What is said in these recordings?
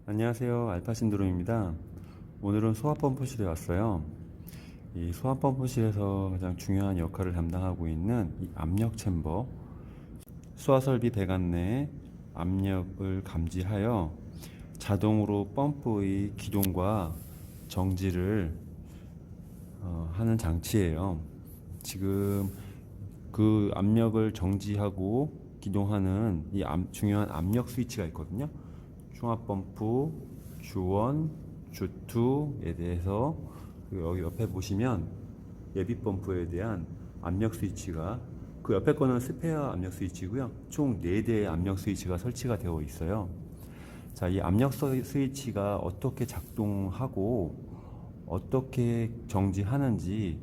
안녕하세요, 알파신드롬입니다. 오늘은 소화펌프실에 왔어요. 이 소화펌프실에서 가장 중요한 역할을 담당하고 있는 이 압력 챔버, 소화설비 배관 내 압력을 감지하여 자동으로 펌프의 기동과 정지를 하는 장치예요. 지금 그 압력을 정지하고 기동하는 이 중요한 압력 스위치가 있거든요. 충압펌프, 주원, 주투에 대해서, 그리고 여기 옆에 보시면 예비펌프에 대한 압력 스위치가, 그 옆에 거는 스페어 압력 스위치고요. 총 4대의 압력 스위치가 설치가 되어 있어요. 자, 이 압력 스위치가 어떻게 작동하고 어떻게 정지하는지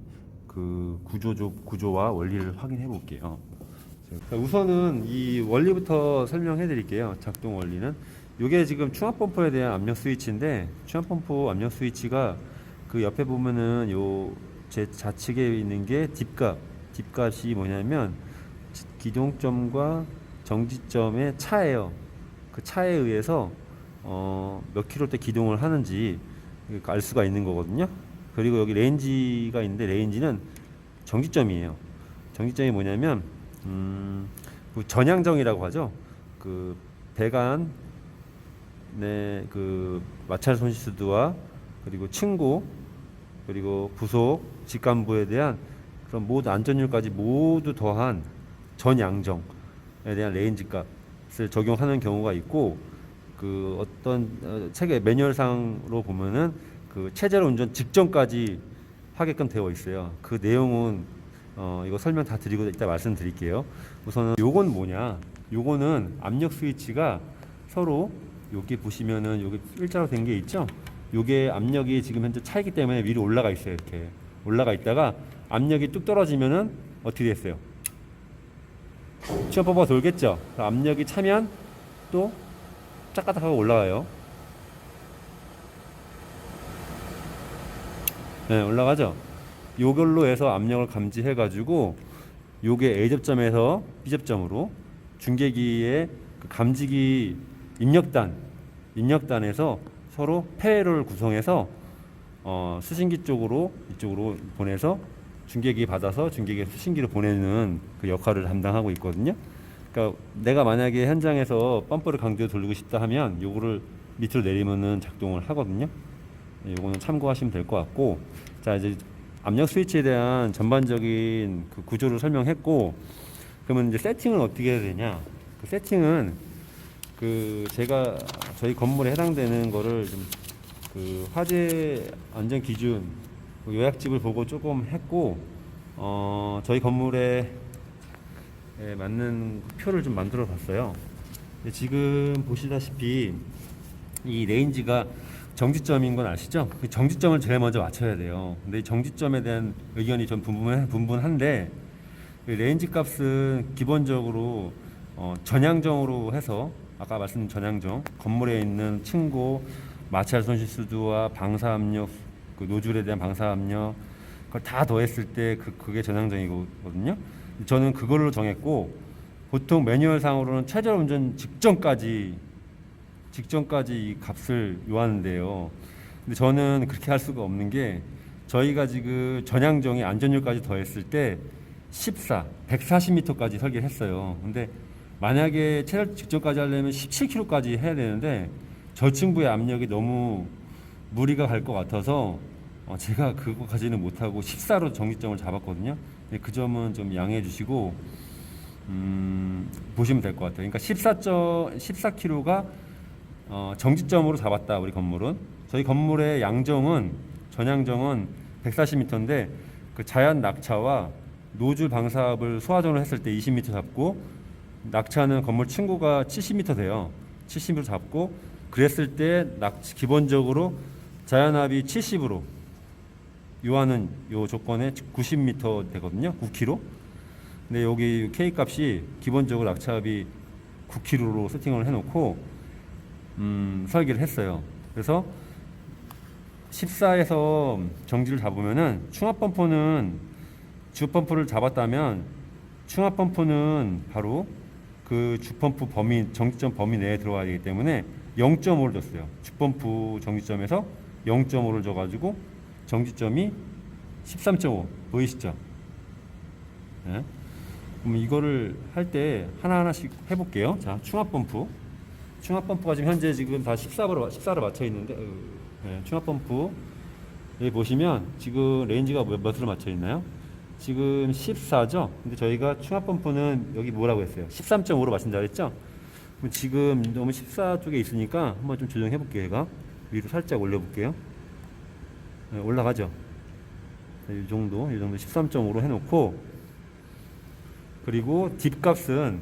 그 구조와 원리를 확인해 볼게요. 우선은 이 원리부터 설명해 드릴게요. 작동 원리는 이게 지금 충압펌프에 대한 압력 스위치인데, 충압펌프 압력 스위치가 그 옆에 보면은 요 제 좌측에 있는 게 딥값이 뭐냐면 기동점과 정지점의 차예요. 그 차에 의해서 몇 킬로대 기동을 하는지 알 수가 있는 거거든요. 그리고 여기 레인지가 있는데, 레인지는 정지점이에요. 정지점이 뭐냐면 그 전향정이라고 하죠. 그 배관 그 마찰 손실수와 그리고 층고 그리고 부속 직관부에 대한 그런 모든 안전율까지 모두 더한 전양정에 대한 레인지 값을 적용하는 경우가 있고, 그 어떤 책의 매뉴얼상으로 보면은 그 체제로 운전 직전까지 하게끔 되어 있어요. 그 내용은 이거 설명 다 드리고 이따 말씀드릴게요. 우선은 요건 뭐냐? 요거는 압력 스위치가 서로, 여기 보시면은 여기 일자로 된 게 있죠? 요게 압력이 지금 현재 차이기 때문에 위로 올라가 있어요. 이렇게 올라가 있다가 압력이 뚝 떨어지면은 어떻게 됐어요? 시험법가 돌겠죠? 압력이 차면 또 짝가닥하고 올라가요. 네, 올라가죠? 요걸로 해서 압력을 감지해 가지고 요게 A접점에서 B접점으로 중계기의 그 감지기 입력단에서 서로 패를 구성해서 수신기 쪽으로 이쪽으로 보내서 중계기 받아서 중계기에 수신기를 보내는 그 역할을 담당하고 있거든요. 그러니까 내가 만약에 현장에서 펌프를 강제로 돌리고 싶다 하면 요거를 밑으로 내리면은 작동을 하거든요. 요거는 참고하시면 될 것 같고, 자, 이제 압력 스위치에 대한 전반적인 그 구조를 설명했고, 그러면 이제 세팅은 어떻게 해야 되냐? 그 세팅은 제가 저희 건물에 해당되는 거를 좀 그 화재 안전 기준 그 요약집을 보고 조금 했고, 저희 건물에 맞는 표를 좀 만들어 봤어요. 지금 보시다시피 이 레인지가 정지점인 건 아시죠? 그 정지점을 제일 먼저 맞춰야 돼요. 근데 이 정지점에 대한 의견이 좀 분분한데, 그 레인지 값은 기본적으로 전향정으로 해서, 아까 말씀드린 전향정, 건물에 있는 층고, 마찰 손실수두와 방사압력, 그 노즐에 대한 방사압력, 그걸 다 더했을 때 그게 전향정이거든요. 저는 그걸로 정했고, 보통 매뉴얼상으로는 최저 운전 직전까지 이 값을 요하는데요. 근데 저는 그렇게 할 수가 없는 게, 저희가 지금 전향정이 안전율까지 더했을 때 140m까지 설계를 했어요. 근데 만약에 체력 직전까지 하려면 17km까지 해야 되는데 저층부의 압력이 너무 무리가 갈 것 같아서 제가 그거까지는 못하고 14로 정지점을 잡았거든요. 그 점은 좀 양해해 주시고 보시면 될 것 같아요. 그러니까 14km가 정지점으로 잡았다. 우리 건물은, 저희 건물의 전향정은 140m인데 그 자연 낙차와 노즐 방사압을 소화전을 했을 때 20m 잡고, 낙차는 건물 층고가 70m 돼요. 70m 잡고, 그랬을 때 기본적으로 자연압이 70으로 요하는 요 조건에 90m 되거든요. 9km. 근데 여기 K 값이 기본적으로 낙차압이 9km로 세팅을 해놓고 설계를 했어요. 그래서 14에서 정지를 잡으면은 충압펌프는 주펌프를 잡았다면 충압펌프는 바로 그 주펌프 정지점 범위 내에 들어가야 되기 때문에 0.5를 줬어요. 주펌프 정지점에서 0.5를 줘가지고 정지점이 13.5 보이시죠? 네. 그럼 이거를 할 때 하나하나씩 해볼게요. 자, 충압 펌프. 충압 펌프가 지금 현재 지금 다 14로 맞춰 있는데, 네, 충압 펌프. 여기 보시면 지금 레인지가 몇으로 맞춰 있나요? 지금 14죠? 근데 저희가 충압 펌프는 여기 뭐라고 했어요? 13.5로 맞춘다 그랬죠? 그럼 지금 너무 14 쪽에 있으니까 한번 좀 조정해 볼게요. 얘가 위로 살짝 올려 볼게요. 네, 올라가죠? 이 정도 13.5로 해놓고, 그리고 딥값은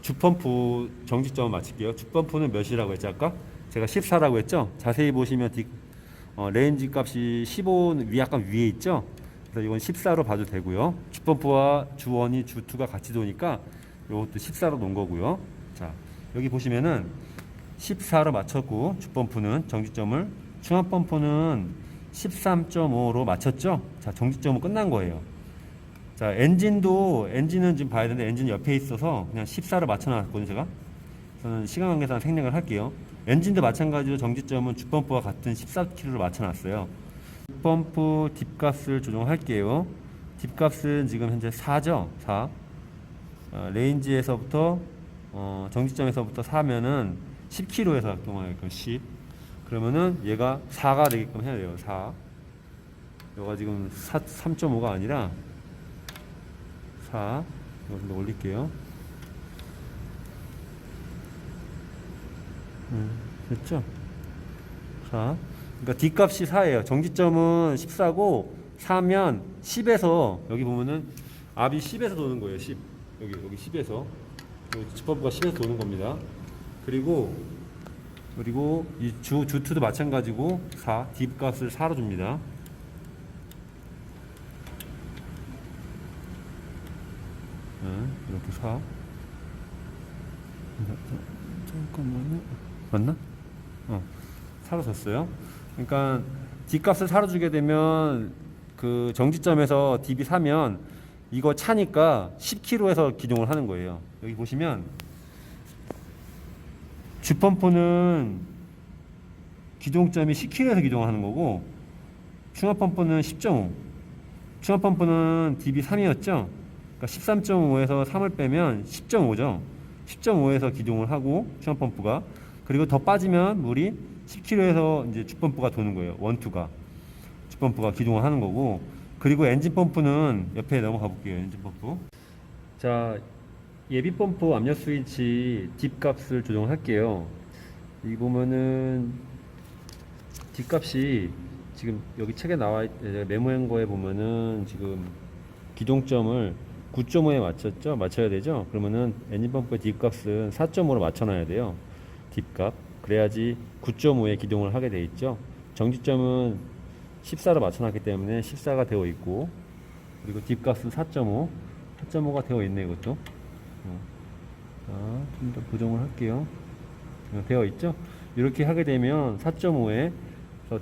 주펌프 정지점을 맞출게요. 주펌프는 몇이라고 했죠 아까? 제가 14라고 했죠? 자세히 보시면 레인지 값이 15 약간 위에 있죠? 그래서 이건 14로 봐도 되고요. 주펌프와 주원이 주투가 같이 도니까 이것도 14로 놓은 거고요. 자, 여기 보시면은 14로 맞췄고 주펌프는 정지점을, 충압 펌프는 13.5로 맞췄죠? 자, 정지점은 끝난 거예요. 자, 엔진은 지금 봐야 되는데 엔진 옆에 있어서 그냥 14로 맞춰놨거든요, 제가. 저는 시간 관계상 생략을 할게요. 엔진도 마찬가지로 정지점은 주펌프와 같은 14kg로 맞춰놨어요. 주펌프 딥값을 조정할게요. 딥값은 지금 현재 4죠, 4. 레인지에서부터 정지점에서부터 4면은 10kg에서 작동하게끔 10. 그러면은 얘가 4가 되게끔 해야 돼요. 4. 얘가 지금 3.5가 아니라 4. 이거 좀 더 올릴게요. 됐죠? 4. 그러니까 D값이 4예요. 정지점은 14고 4면 10에서 여기 보면은 압이 10에서 도는 거예요. 10. 여기 10에서. 주펌프가 10에서 도는 겁니다. 그리고 이 주투도 마찬가지고 4. D값을 4로 줍니다. 이렇게 4. 잠깐만요. 맞나? 4로 줬어요. 그러니까 D값을 4로 주게 되면 그 정지점에서 DB 사면 이거 차니까 10kg에서 기동을 하는 거예요. 여기 보시면 주펌프는 기동점이 10kg에서 기동하는 거고, 충압 펌프는 10.5. 충압 펌프는 DB 3이었죠? 그러니까 13.5에서 3을 빼면 10.5죠. 10.5에서 기동을 하고 충압 펌프가, 그리고 더 빠지면 물이 10kg에서 이제 주펌프가 도는 거예요. 원투가 주펌프가 기동을 하는 거고, 그리고 엔진 펌프는 옆에 넘어가 볼게요. 엔진 펌프. 자, 예비 펌프 압력 스위치 딥값을 조정할게요. 이 보면은 딥값이 지금 여기 책에 나와 메모한 거에 보면은 지금 기동점을 9.5에 맞췄죠? 맞춰야 되죠? 그러면은 엔진 펌프의 딥값은 4.5로 맞춰놔야 돼요. 딥값. 그래야지 9.5에 기동을 하게 돼 있죠. 정지점은 14로 맞춰놨기 때문에 14가 되어 있고, 그리고 딥값은 4.5가 되어 있네. 이것도 좀 더 보정을 할게요. 되어 있죠. 이렇게 하게 되면 4.5에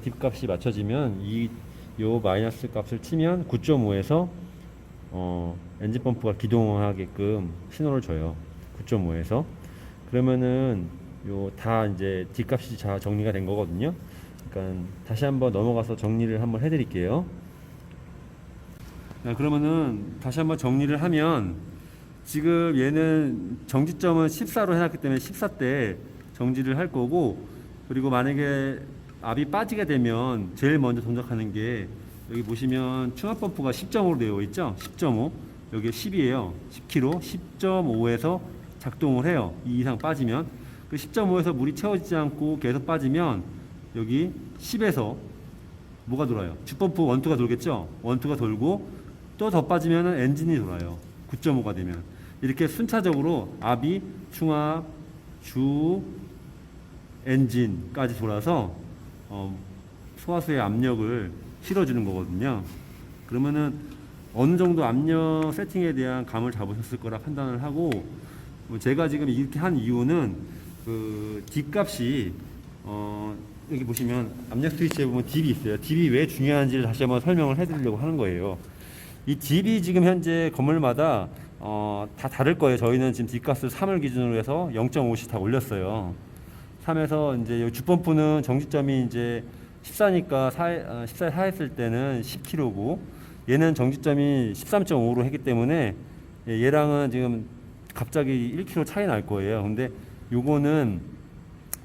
딥값이 맞춰지면 요 마이너스 값을 치면 9.5에서 엔진 펌프가 기동하게끔 신호를 줘요. 9.5에서. 그러면은 요 다 이제 딥값이 다 정리가 된 거거든요. 그러니까 다시 한번 넘어가서 정리를 한번 해드릴게요. 그러면은 다시 한번 정리를 하면, 지금 얘는 정지점은 14로 해놨기 때문에 14대 정지를 할 거고, 그리고 만약에 압이 빠지게 되면 제일 먼저 동작하는 게, 여기 보시면 충압 펌프가 10.5로 되어 있죠. 10.5. 여기 10이에요. 10kg. 10.5에서 작동을 해요. 이 이상 빠지면. 그 10.5에서 물이 채워지지 않고 계속 빠지면 여기 10에서 뭐가 돌아요? 주펌프 원투가 돌겠죠? 원투가 돌고 또 더 빠지면 엔진이 돌아요. 9.5가 되면. 이렇게 순차적으로 압이 충압, 주, 엔진까지 돌아서 소화수의 압력을 실어주는 거거든요. 그러면은 어느 정도 압력 세팅에 대한 감을 잡으셨을 거라 판단을 하고, 제가 지금 이렇게 한 이유는 그 딥값이 여기 보시면 압력 스위치에 보면 딥이 있어요. 딥이 왜 중요한지를 다시 한번 설명을 해드리려고 하는 거예요. 이 딥이 지금 현재 건물마다 다 다를 거예요. 저희는 지금 딥값을 3을 기준으로 해서 0.5씩 다 올렸어요. 3에서 이제 이 주펌프는 정지점이 이제 14니까 14에 하했을 때는 10kg고 얘는 정지점이 13.5로 했기 때문에 얘랑은 지금 갑자기 1kg 차이 날 거예요. 근데 요거는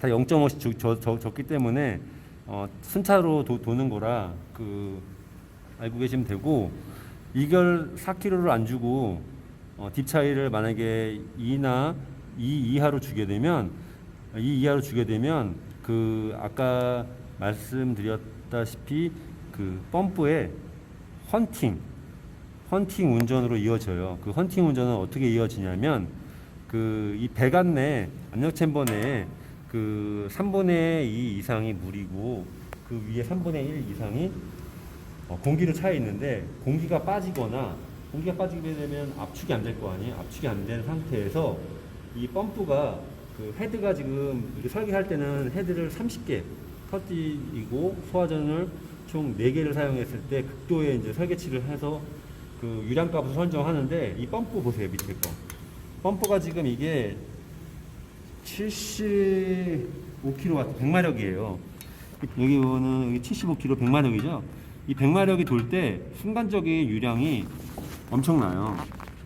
다 0.5씩 적기 때문에 순차로 도는 거라 알고 계시면 되고, 이걸 4kg를 안 주고 딥 차이를 만약에 2나 2 이하로 주게 되면 아까 말씀드렸다시피 그 펌프의 헌팅 운전으로 이어져요. 그 헌팅 운전은 어떻게 이어지냐면 이 배관 내 압력 챔버 내에 3분의 2 이상이 물이고 그 위에 3분의 1 이상이 공기로 차 있는데, 공기가 빠지게 되면 압축이 안 될 거 아니에요. 압축이 안 된 상태에서 이 펌프가 헤드가 지금 이렇게 설계할 때는 헤드를 30개 터지고 소화전을 총 4개를 사용했을 때 극도의 이제 설계치를 해서 유량값을 선정하는데, 이 펌프 보세요. 밑에 거 펌프가 지금 이게 75kW 100마력이에요. 여기 보는 여기 75kW 100마력이죠. 이 100마력이 돌 때 순간적인 유량이 엄청나요.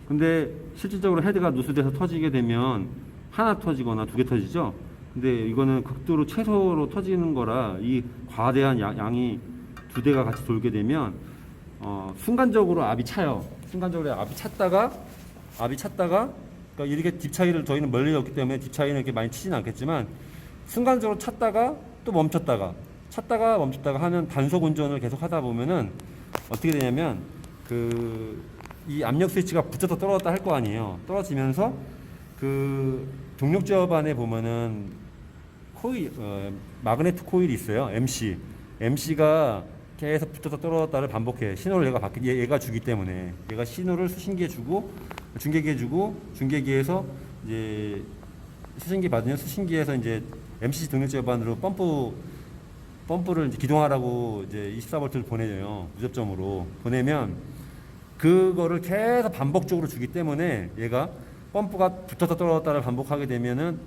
근데 실질적으로 헤드가 누수돼서 터지게 되면 하나 터지거나 2개 터지죠. 근데 이거는 극도로 최소로 터지는 거라 이 과대한 양이 2대가 같이 돌게 되면 순간적으로 압이 차요. 순간적으로 압이 찼다가 그러니까 이렇게 딥 차이를 저희는 멀리 없기 때문에 딥 차이는 이렇게 많이 치진 않겠지만, 순간적으로 찼다가 또 멈췄다가 하면 단속 운전을 계속 하다 보면은 어떻게 되냐면 이 압력 스위치가 붙여서 떨어졌다 할 거 아니에요. 떨어지면서 동력 제어반에 보면은 마그네틱 코일이 있어요. MC가 계속 붙어서 떨어졌다를 반복해. 신호를 얘가 주기 때문에 얘가 신호를 수신기에 주고 중계기에 주고, 중계기에서 이제 수신기 받으면 수신기에서 이제 MCC 동력 제어반으로 펌프를 이제 기동하라고 이제 24V를 보내요. 무접점으로 보내면 그거를 계속 반복적으로 주기 때문에 얘가 펌프가 붙어서 떨어졌다를 반복하게 되면은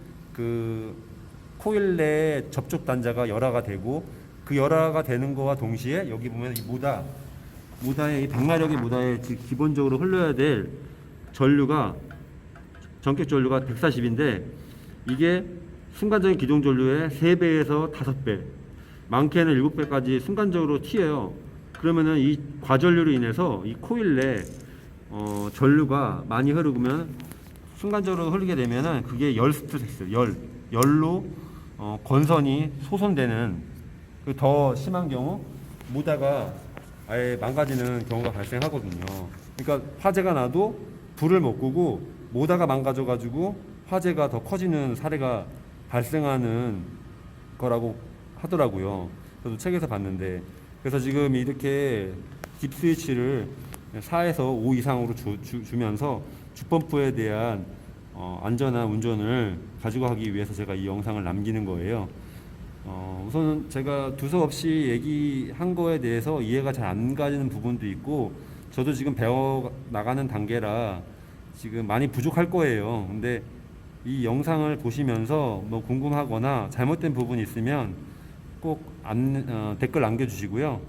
코일 내 접촉 단자가 열화가 되고, 그 열화가 되는 거와 동시에 여기 보면 이 모다의 이 100마력의 모다에 기본적으로 흘러야 될 전격 전류가 140인데 이게 순간적인 기동 전류의 3배에서 5배, 많게는 7배까지 순간적으로 튀어요. 그러면은 이 과전류로 인해서 이 코일 내 전류가 많이 흐르면 순간적으로 흐르게 되면은 그게 열 스트레스, 열로 건선이 소선되는, 더 심한 경우 모다가 아예 망가지는 경우가 발생하거든요. 그러니까 화재가 나도 불을 못 끄고 모다가 망가져가지고 화재가 더 커지는 사례가 발생하는 거라고 하더라고요. 저도 책에서 봤는데, 그래서 지금 이렇게 딥 스위치를 4에서 5 이상으로 주면서 주펌프에 대한 안전한 운전을 가지고 가기 위해서 제가 이 영상을 남기는 거예요. 우선은 제가 두서없이 얘기한 거에 대해서 이해가 잘 안 가는 부분도 있고, 저도 지금 배워 나가는 단계라 지금 많이 부족할 거예요. 근데 이 영상을 보시면서 뭐 궁금하거나 잘못된 부분이 있으면 꼭 댓글 남겨주시고요.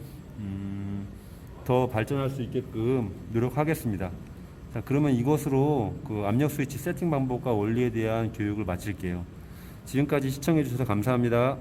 더 발전할 수 있게끔 노력하겠습니다. 자, 그러면 이것으로 압력 스위치 세팅 방법과 원리에 대한 교육을 마칠게요. 지금까지 시청해 주셔서 감사합니다.